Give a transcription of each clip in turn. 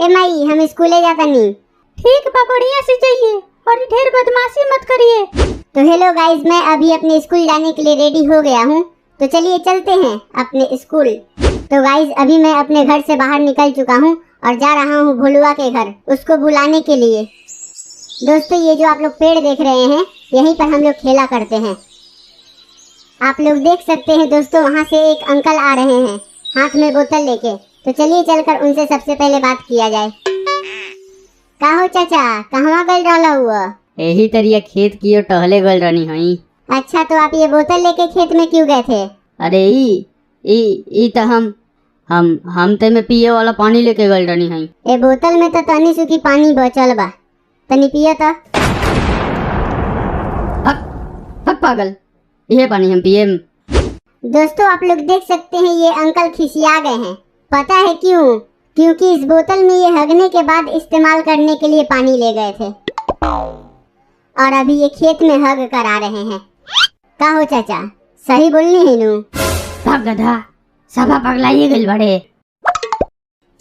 ए माई हम स्कूले जाता नहीं। ठीक बा, बढ़िया से जाइए और ढेर बदमाशी मत करिए। तो हेलो गाइस, मैं अभी अपने स्कूल जाने के लिए रेडी हो गया हूँ, तो चलिए चलते हैं अपने स्कूल। तो गाइस अभी मैं अपने घर से बाहर निकल चुका हूँ और जा रहा हूँ भोलुआ के घर, उसको बुलाने के लिए। दोस्तों ये जो आप लोग पेड़ देख रहे हैं, यहीं पर हम लोग खेला करते हैं। आप लोग देख सकते हैं दोस्तों, वहाँ से एक अंकल आ रहे हैं हाथ में बोतल लेके। तो चलिए चलकर उनसे सबसे पहले बात किया जाए। का हो चाचा, कहाँ गल रहा हुआ? यही तरिया खेत की ओर टहले गल रहनी हई। अच्छा, तो आप ये बोतल लेके खेत में क्यों गए थे? अरे ई त हम ते में पिए वाला पानी लेके गल रहनी हई। ए बोतल में तो तनी सुखी पानी बचल बा, तनी पियो तो। हक पागल, ये पानी हम पिए। दोस्तों आप लोग देख सकते हैं ये अंकल खिसिया गए हैं। पता है क्यों? क्योंकि इस बोतल में ये हगने के बाद इस्तेमाल करने के लिए पानी ले गए थे और अभी ये खेत में हग कर आ रहे हैं। का हो चाचा, सही बोलनी है नू? भाग गधा, सभा पगलाइए गइल बड़े।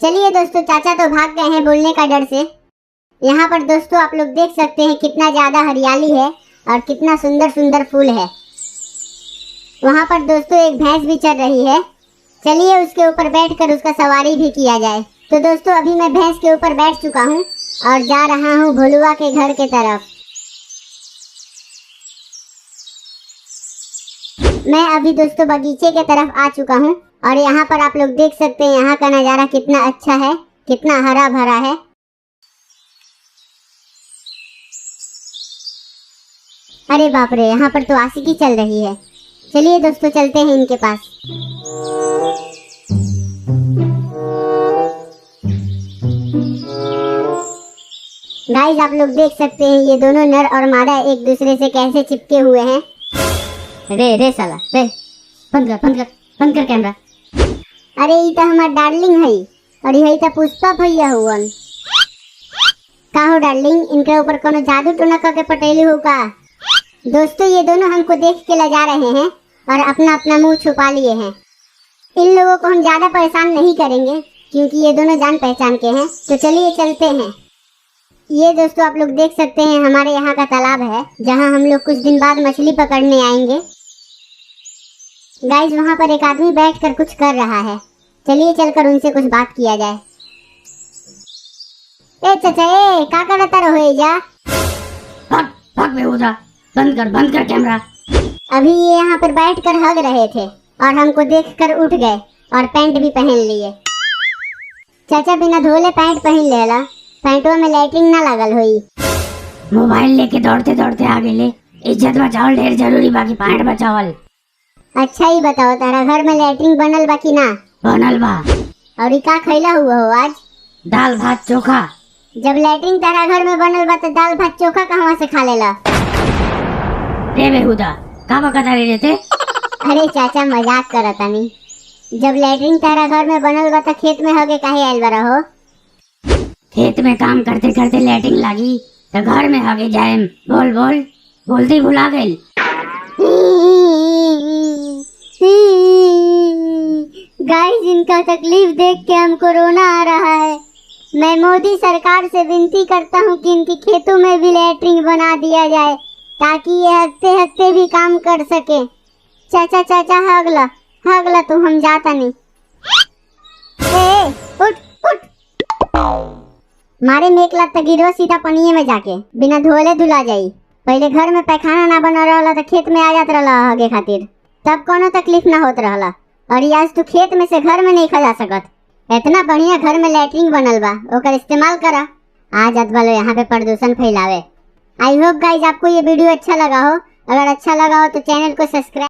चलिए दोस्तों, चाचा तो भाग गए हैं बोलने का डर से। यहाँ पर दोस्तों आप लोग देख सकते हैं कितना ज्यादा हरियाली है और कितना सुंदर सुंदर फूल है। वहाँ पर दोस्तों एक भैंस भी चल रही है। चलिए उसके ऊपर बैठकर उसका सवारी भी किया जाए। तो दोस्तों अभी मैं भैंस के ऊपर बैठ चुका हूँ और जा रहा हूँ भोलुआ के घर के तरफ। मैं अभी दोस्तों बगीचे के तरफ आ चुका हूँ और यहाँ पर आप लोग देख सकते हैं यहाँ का नज़ारा कितना अच्छा है, कितना हरा भरा है। अरे बाप रे, यहाँ पर तो आशिकी चल रही है। चलिए दोस्तों चलते हैं इनके पास। गाइस आप लोग देख सकते हैं ये दोनों नर और मादा एक दूसरे से कैसे चिपके हुए हैं। रे साला रे, बंद कर कैमरा। अरे ये तो हमार डार्लिंग है और यही तो पुष्पा भैया हुआ। का हो डार्लिंग, इनके ऊपर कोनो जादू टोना करके पटेली हो का? दोस्तों ये दोनों हमको देख के लजा रहे हैं और अपना अपना मुंह छुपा लिए हैं। इन लोगों को हम ज्यादा परेशान नहीं करेंगे क्योंकि ये दोनों जान पहचान के हैं। तो चलिए चलते हैं। ये दोस्तों आप लोग देख सकते हैं हमारे यहाँ का तालाब है जहाँ हम लोग कुछ दिन बाद मछली पकड़ने आएंगे। गाइस वहाँ पर एक आदमी बैठकर कुछ कर रहा है, चलिए चलकर उनसे कुछ बात किया जाए। ए चाचा, ए का करता रहो जा? भाग बेहुदा, बंद कर कैमरा। अभी ये यहाँ पर बैठकर हग रहे थे और हमको देखकर उठ गए और पैंट भी पहन लिए। चाचा बिना धोले पैंट पहन लेला, पैंटों में लैट्रिन ना लगल हुई। मोबाइल लेके दौड़ते दौड़ते आ गए। इज्जत बचावल ढेर जरूरी बाकी पैंट बचावल। अच्छा ही बताओ, तारा घर में लैट्रिन बनल बा कि ना? बनल बा। और ई का खैला हुआ हो आज? दाल भात चोखा। जब लैट्रिन तारा घर में बनल बा तो दाल भात चोखा कहाँ से खा लेला? रे बेहुदा, का बकता रे रहते? अरे चाचा मजाक करता नहीं। जब लैट्रिन तारा घर में बनल बा तो खेत में हगे काहे आइल बा रहो? खेत में काम करते करते लैट्रिन लागी तो घर में हगे जाए। बोलती भुला गई। गाइस इनका तकलीफ देख के हमको रोना आ रहा है। मैं मोदी सरकार से विनती करता हूँ कि इनके खेतों में भी लैट्रिन बना दिया जाए ताकि ये हफ्ते हफ्ते भी काम कर सके। चाचा हगला तो हम जाता नहीं। उठ मारे में एक लात गिरो सीधा पनिये में जाके, बिना धोले धुला जाई। पहले घर में पैखाना ना बना रहा तो खेत में आ जात रहा हगे खातिर, तब कोनो तकलीफ ना होत रहा। और आज तू खेत में से घर में नहीं खा जा सकत। इतना बढ़िया घर में लैट्रिन बनल बा, ओकर इस्तेमाल करा। आ जात वालो यहाँ पे प्रदूषण फैलावे। आई होप गाइज आपको ये वीडियो अच्छा लगा हो। अगर अच्छा लगा हो तो चैनल को सब्सक्राइब